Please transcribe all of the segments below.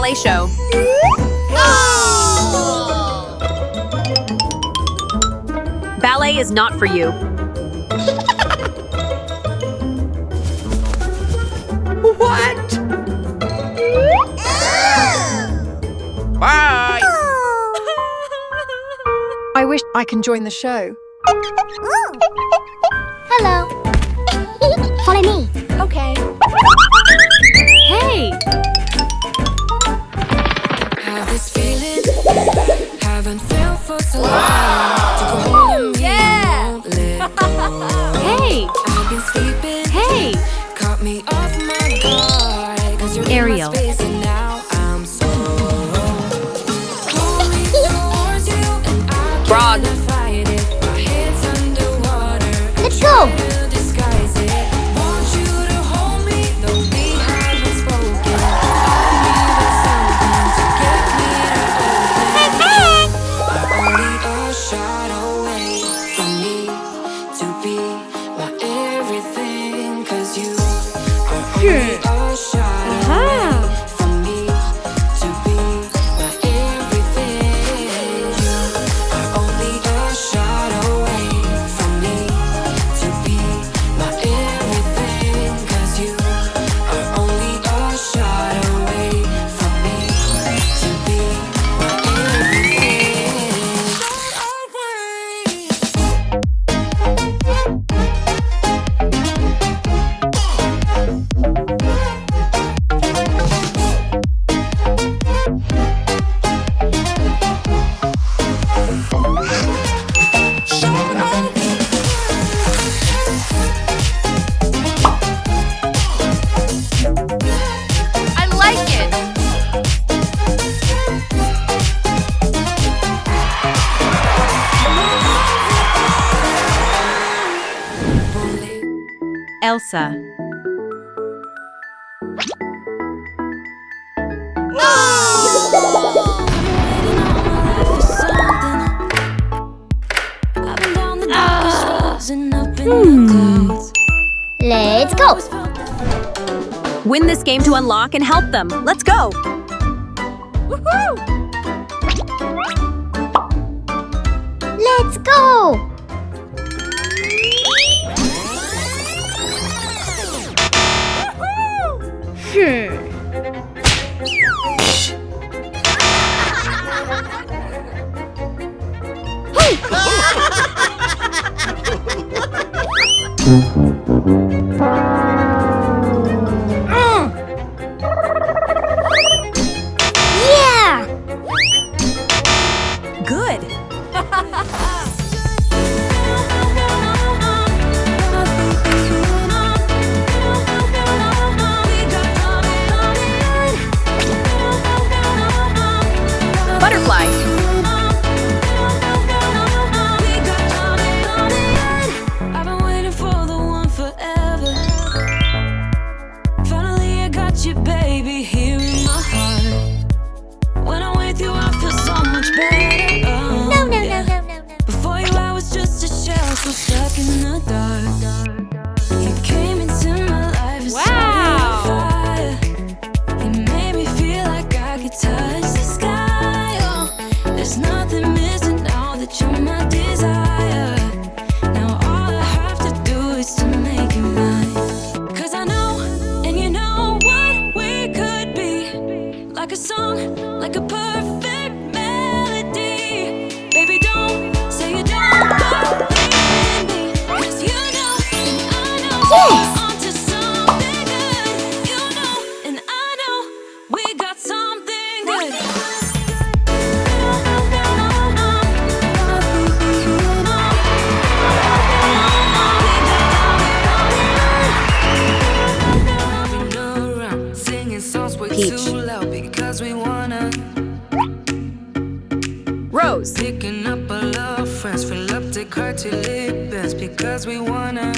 ballet show. Ballet is not for you. What? Bye! I wish I can join the show. Hello. Follow me. Okay. Hey! Have this feeling, haven't felt for so long. Took a hold of me, won't let go. Hey! I've been sleeping, Hey! caught me off my guard. 'Cause you're Ariel. in my space and now I'm so holding towards you and I Frog. can't fight it. My head's underwater. Let's go. Trying to disguise it. Want you to hold me, though we haven't spoken. I need something to get me to open. Only a shot away from me to be my everything. 'Cause you are only a shot away from me to be my everything. You are only a shot away from me to be my everything. 'Cause you are only a shot away from me to be my everything. I like it! Elsa. Let's go. Win this game to unlock and help them. Let's go! Let's go. Yeah. Good! Butterfly. I've been waiting for the one forever. Finally, I got you, baby, here in my heart. When I'm with you, I feel so much better. No, no, no, no, no, no. Before you, I was just a shell, so stuck in the dark. You came into my life and set me on fire. You made me feel like I could touch the sky. Oh, there's nothing missing now that you're my desire. Now all I have to do is to make you mine. 'Cause I know, and you know what we could be. Like a song, like a perfect melody. Baby, don't say you don't believe in me. 'Cause you know, and I know Yes. we're onto something good. You know, and I know we got something good. Singing songs way Peach. too loud because we wanna. Rose. Picking up all our friends, fill up the car till it bends because we wanna.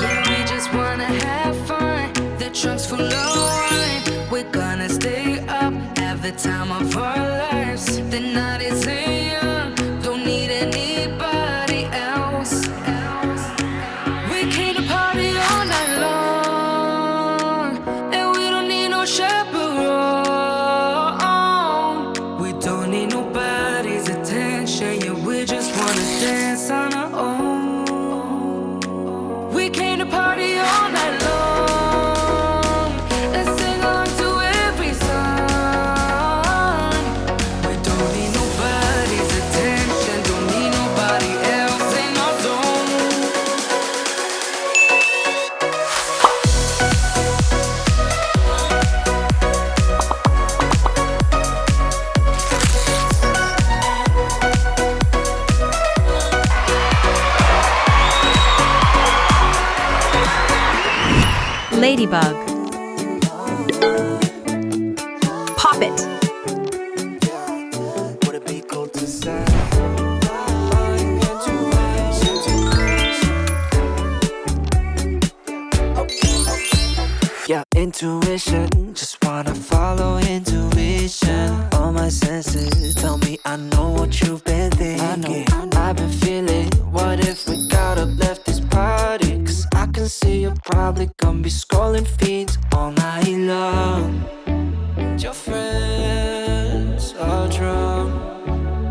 Yeah, we just wanna have fun. The trunk's full of wine. We're gonna stay up, have the time of our lives. The night is young, don't need anybody else. We came to party all night long, and we don't need no shadow. ladybug. Pop it. Would it be cool to say? Yeah, intuition, just wanna follow intuition. All my senses tell me I know what you've been thinking. I've been feeling, what if we got up, left this party? Cause I can see you're probably gonna be scrolling feeds all night long. And your friends are drunk,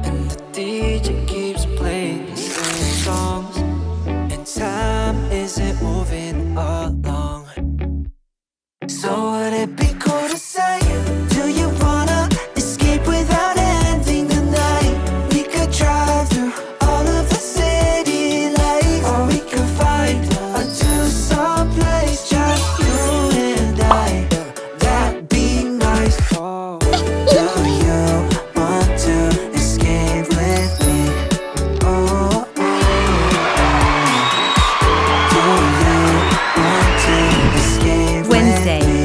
and the DJ keeps playing the same songs, and time isn't moving along. So would it be cool to say, do you wanna escape without ending the night? We could drive through all of the city lights, or we could find a two-song place, just you and I. That'd be nice. Oh, do you want to escape with me? Oh, do you want to escape Wednesday. with me?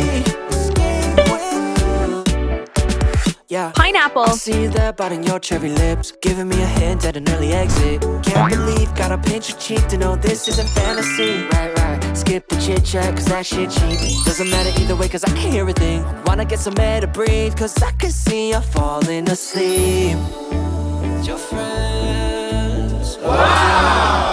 Yeah. Pineapple. I see you there biting your cherry lips, giving me a hint at an early exit. Can't believe, gotta pinch your cheek to know this isn't fantasy. Right, skip the chit chat cause that shit cheap. Doesn't matter either way cause I can hear a thing. Wanna get some air to breathe cause I can see you falling asleep. Your friends. Wow!